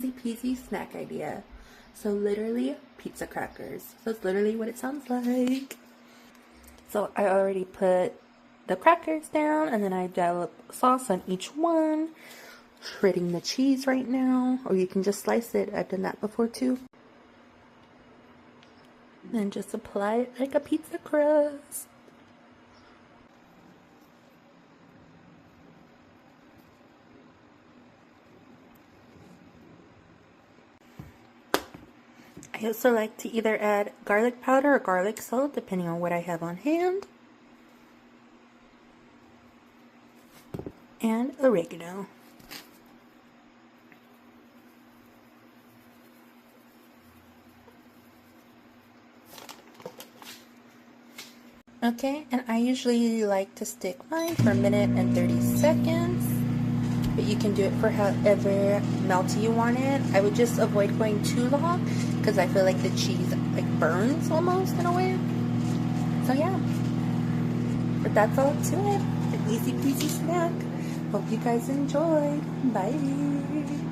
Easy peasy snack idea. So literally pizza crackers. So it's literally what it sounds like. So I already put the crackers down and then I dollop sauce on each one. Shredding the cheese right now, or you can just slice it. I've done that before too. And just apply it like a pizza crust. I also like to either add garlic powder or garlic salt, depending on what I have on hand. And oregano. Okay, and I usually like to stick mine for a minute and 30 seconds. But you can do it for however melty you want it. I would just avoid going too long because I feel like the cheese like burns almost in a way. So yeah, but that's all to it. An easy peasy snack. Hope you guys enjoyed. Bye.